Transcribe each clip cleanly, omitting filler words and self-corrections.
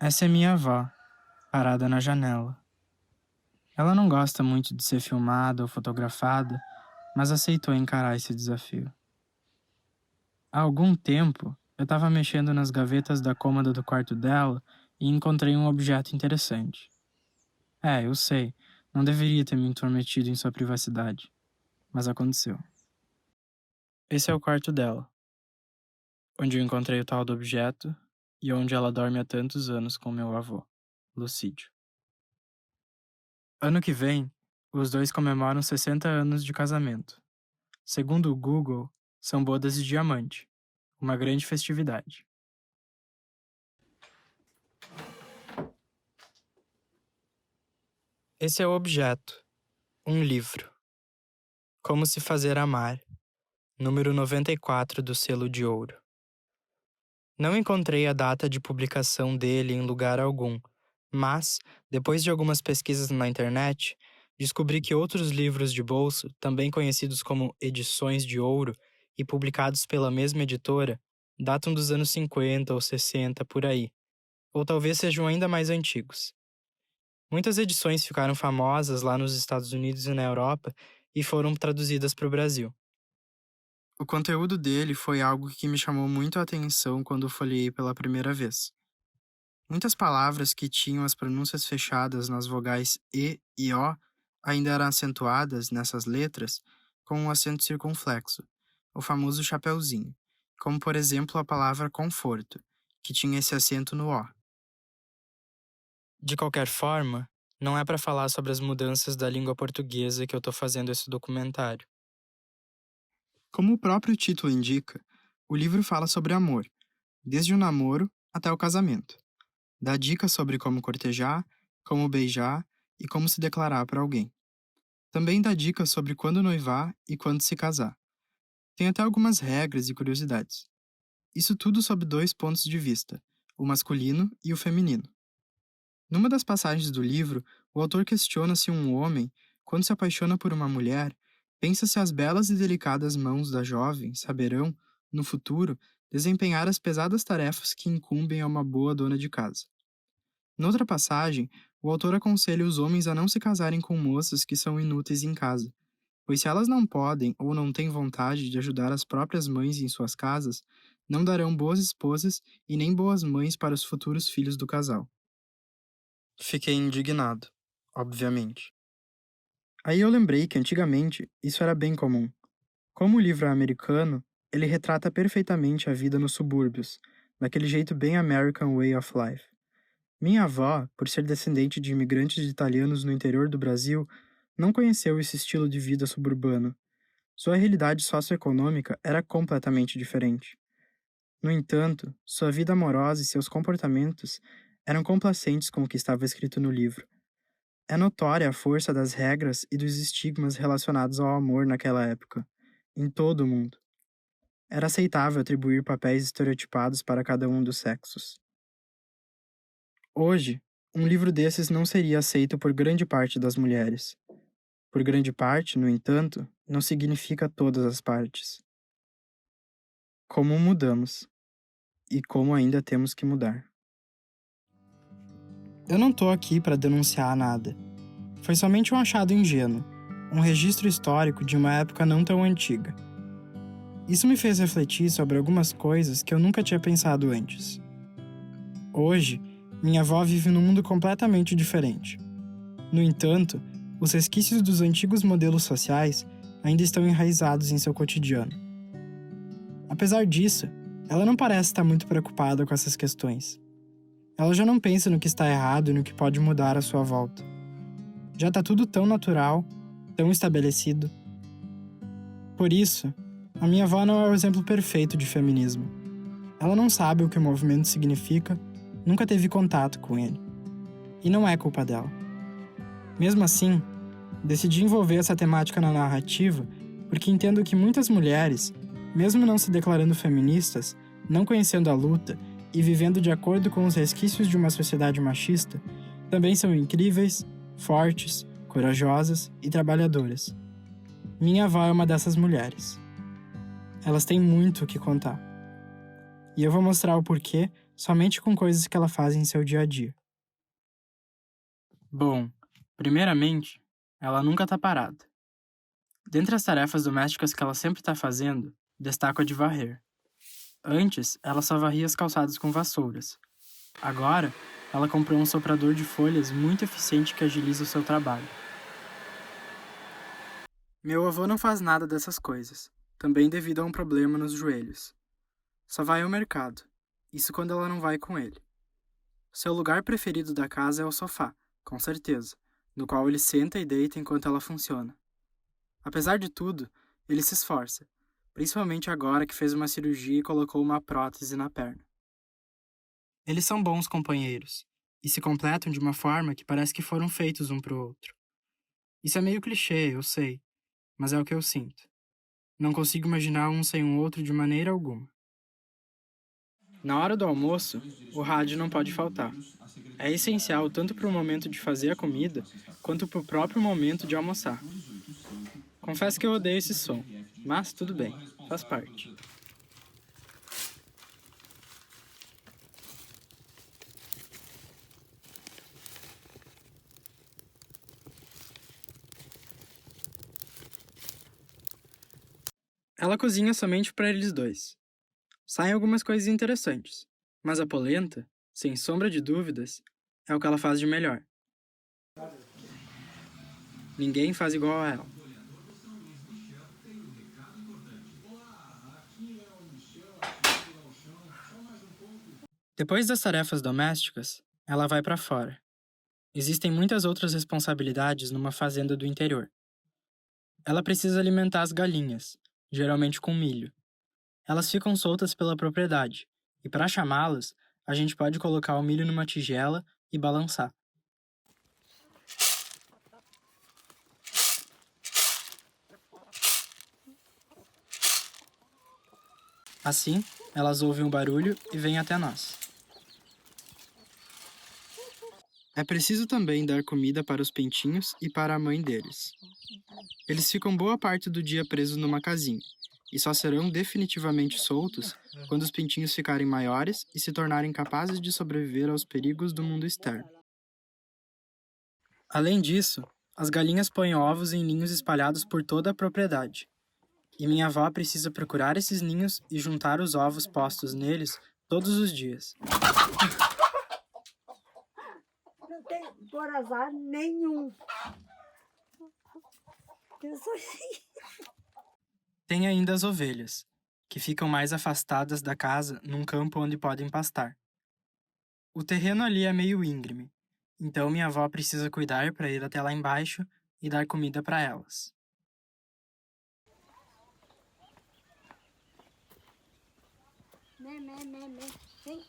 Essa é minha avó, parada na janela. Ela não gosta muito de ser filmada ou fotografada, mas aceitou encarar esse desafio. Há algum tempo, eu estava mexendo nas gavetas da cômoda do quarto dela e encontrei um objeto interessante. Eu sei, não deveria ter me intrometido em sua privacidade, mas aconteceu. Esse é o quarto dela, onde eu encontrei o tal do objeto e onde ela dorme há tantos anos com meu avô, Lucídio. Ano que vem, os dois comemoram 60 anos de casamento. Segundo o Google, são bodas de diamante, uma grande festividade. Esse é o objeto, um livro. Como se fazer amar, número 94 do selo de ouro. Não encontrei a data de publicação dele em lugar algum, mas, depois de algumas pesquisas na internet, descobri que outros livros de bolso, também conhecidos como edições de ouro e publicados pela mesma editora, datam dos anos 50 ou 60 por aí, ou talvez sejam ainda mais antigos. Muitas edições ficaram famosas lá nos Estados Unidos e na Europa e foram traduzidas para o Brasil. O conteúdo dele foi algo que me chamou muito a atenção quando folheei pela primeira vez. Muitas palavras que tinham as pronúncias fechadas nas vogais E e O ainda eram acentuadas nessas letras com um acento circunflexo, o famoso chapeuzinho, como por exemplo a palavra conforto, que tinha esse acento no O. De qualquer forma, não é para falar sobre as mudanças da língua portuguesa que eu estou fazendo esse documentário. Como o próprio título indica, o livro fala sobre amor, desde o namoro até o casamento. Dá dicas sobre como cortejar, como beijar e como se declarar para alguém. Também dá dicas sobre quando noivar e quando se casar. Tem até algumas regras e curiosidades. Isso tudo sob 2 pontos de vista, o masculino e o feminino. Numa das passagens do livro, o autor questiona se um homem, quando se apaixona por uma mulher, pensa se as belas e delicadas mãos da jovem saberão, no futuro, desempenhar as pesadas tarefas que incumbem a uma boa dona de casa. Noutra passagem, o autor aconselha os homens a não se casarem com moças que são inúteis em casa, pois se elas não podem ou não têm vontade de ajudar as próprias mães em suas casas, não darão boas esposas e nem boas mães para os futuros filhos do casal. Fiquei indignado, obviamente. Aí eu lembrei que antigamente isso era bem comum. Como o livro é americano, ele retrata perfeitamente a vida nos subúrbios, daquele jeito bem American way of life. Minha avó, por ser descendente de imigrantes italianos no interior do Brasil, não conheceu esse estilo de vida suburbano. Sua realidade socioeconômica era completamente diferente. No entanto, sua vida amorosa e seus comportamentos eram complacentes com o que estava escrito no livro. É notória a força das regras e dos estigmas relacionados ao amor naquela época, em todo o mundo. Era aceitável atribuir papéis estereotipados para cada um dos sexos. Hoje, um livro desses não seria aceito por grande parte das mulheres. Por grande parte, no entanto, não significa todas as partes. Como mudamos. E como ainda temos que mudar. Eu não tô aqui para denunciar nada. Foi somente um achado ingênuo, um registro histórico de uma época não tão antiga. Isso me fez refletir sobre algumas coisas que eu nunca tinha pensado antes. Hoje, minha avó vive num mundo completamente diferente. No entanto, os resquícios dos antigos modelos sociais ainda estão enraizados em seu cotidiano. Apesar disso, ela não parece estar muito preocupada com essas questões. Ela já não pensa no que está errado e no que pode mudar à sua volta. Já está tudo tão natural, tão estabelecido. Por isso, a minha avó não é o exemplo perfeito de feminismo. Ela não sabe o que o movimento significa, nunca teve contato com ele. E não é culpa dela. Mesmo assim, decidi envolver essa temática na narrativa porque entendo que muitas mulheres, mesmo não se declarando feministas, não conhecendo a luta e vivendo de acordo com os resquícios de uma sociedade machista, também são incríveis, fortes, corajosas e trabalhadoras. Minha avó é uma dessas mulheres. Elas têm muito o que contar. E eu vou mostrar o porquê somente com coisas que ela faz em seu dia a dia. Bom, primeiramente, ela nunca tá parada. Dentre as tarefas domésticas que ela sempre tá fazendo, destaco a de varrer. Antes, ela só varria as calçadas com vassouras. Agora, ela comprou um soprador de folhas muito eficiente que agiliza o seu trabalho. Meu avô não faz nada dessas coisas, também devido a um problema nos joelhos. Só vai ao mercado, isso quando ela não vai com ele. Seu lugar preferido da casa é o sofá, com certeza, no qual ele senta e deita enquanto ela funciona. Apesar de tudo, ele se esforça, principalmente agora que fez uma cirurgia e colocou uma prótese na perna. Eles são bons companheiros, e se completam de uma forma que parece que foram feitos um pro outro. Isso é meio clichê, eu sei, mas é o que eu sinto. Não consigo imaginar um sem o outro de maneira alguma. Na hora do almoço, o rádio não pode faltar. É essencial tanto para o momento de fazer a comida, quanto para o próprio momento de almoçar. Confesso que eu odeio esse som, mas tudo bem, faz parte. Ela cozinha somente para eles dois. Saem algumas coisas interessantes, mas a polenta, sem sombra de dúvidas, é o que ela faz de melhor. Ninguém faz igual a ela. Depois das tarefas domésticas, ela vai para fora. Existem muitas outras responsabilidades numa fazenda do interior. Ela precisa alimentar as galinhas, geralmente com milho. Elas ficam soltas pela propriedade, e para chamá-las, a gente pode colocar o milho numa tigela e balançar. Assim, elas ouvem o barulho e vêm até nós. É preciso também dar comida para os pintinhos e para a mãe deles. Eles ficam boa parte do dia presos numa casinha, e só serão definitivamente soltos quando os pintinhos ficarem maiores e se tornarem capazes de sobreviver aos perigos do mundo externo. Além disso, as galinhas põem ovos em ninhos espalhados por toda a propriedade. E minha avó precisa procurar esses ninhos e juntar os ovos postos neles todos os dias. Não tem por azar nenhum. Tem ainda as ovelhas, que ficam mais afastadas da casa num campo onde podem pastar. O terreno ali é meio íngreme, então minha avó precisa cuidar para ir até lá embaixo e dar comida para elas. Vem.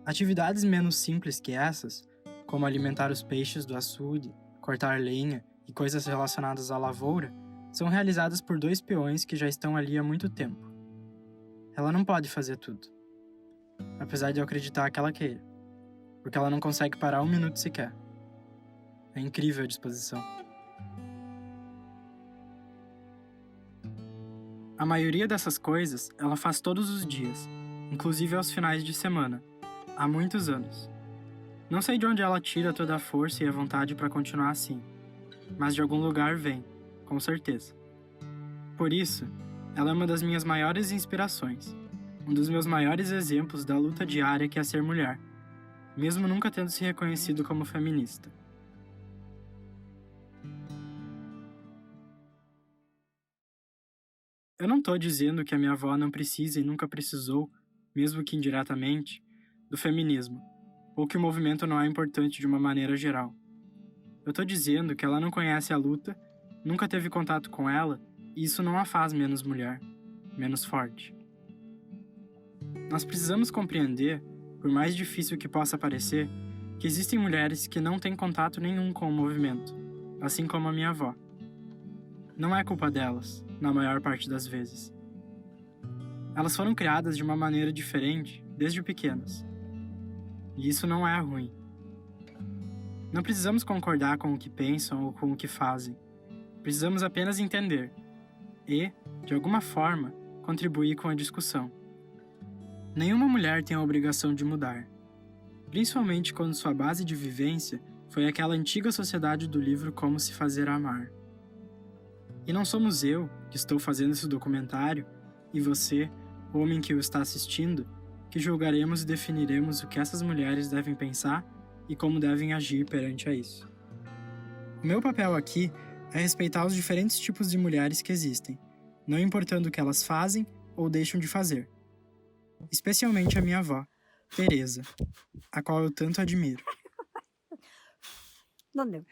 Atividades menos simples que essas, como alimentar os peixes do açude, cortar lenha e coisas relacionadas à lavoura, são realizadas por 2 peões que já estão ali há muito tempo. Ela não pode fazer tudo, apesar de eu acreditar que ela queira, porque ela não consegue parar um minuto sequer. É incrível a disposição. A maioria dessas coisas ela faz todos os dias, inclusive aos finais de semana, há muitos anos. Não sei de onde ela tira toda a força e a vontade para continuar assim, mas de algum lugar vem, com certeza. Por isso, ela é uma das minhas maiores inspirações, um dos meus maiores exemplos da luta diária que é ser mulher, mesmo nunca tendo se reconhecido como feminista. Eu não tô dizendo que a minha avó não precisa e nunca precisou, mesmo que indiretamente, do feminismo, ou que o movimento não é importante de uma maneira geral. Eu tô dizendo que ela não conhece a luta, nunca teve contato com ela, e isso não a faz menos mulher, menos forte. Nós precisamos compreender, por mais difícil que possa parecer, que existem mulheres que não têm contato nenhum com o movimento, assim como a minha avó. Não é culpa delas, na maior parte das vezes. Elas foram criadas de uma maneira diferente desde pequenas. E isso não é ruim. Não precisamos concordar com o que pensam ou com o que fazem. Precisamos apenas entender e, de alguma forma, contribuir com a discussão. Nenhuma mulher tem a obrigação de mudar, principalmente quando sua base de vivência foi aquela antiga sociedade do livro Como se Fazer Amar. E não somos eu, que estou fazendo esse documentário, e você, homem que o está assistindo, que julgaremos e definiremos o que essas mulheres devem pensar e como devem agir perante a isso. O meu papel aqui é respeitar os diferentes tipos de mulheres que existem, não importando o que elas fazem ou deixam de fazer. Especialmente a minha avó, Teresa, a qual eu tanto admiro. Não deu.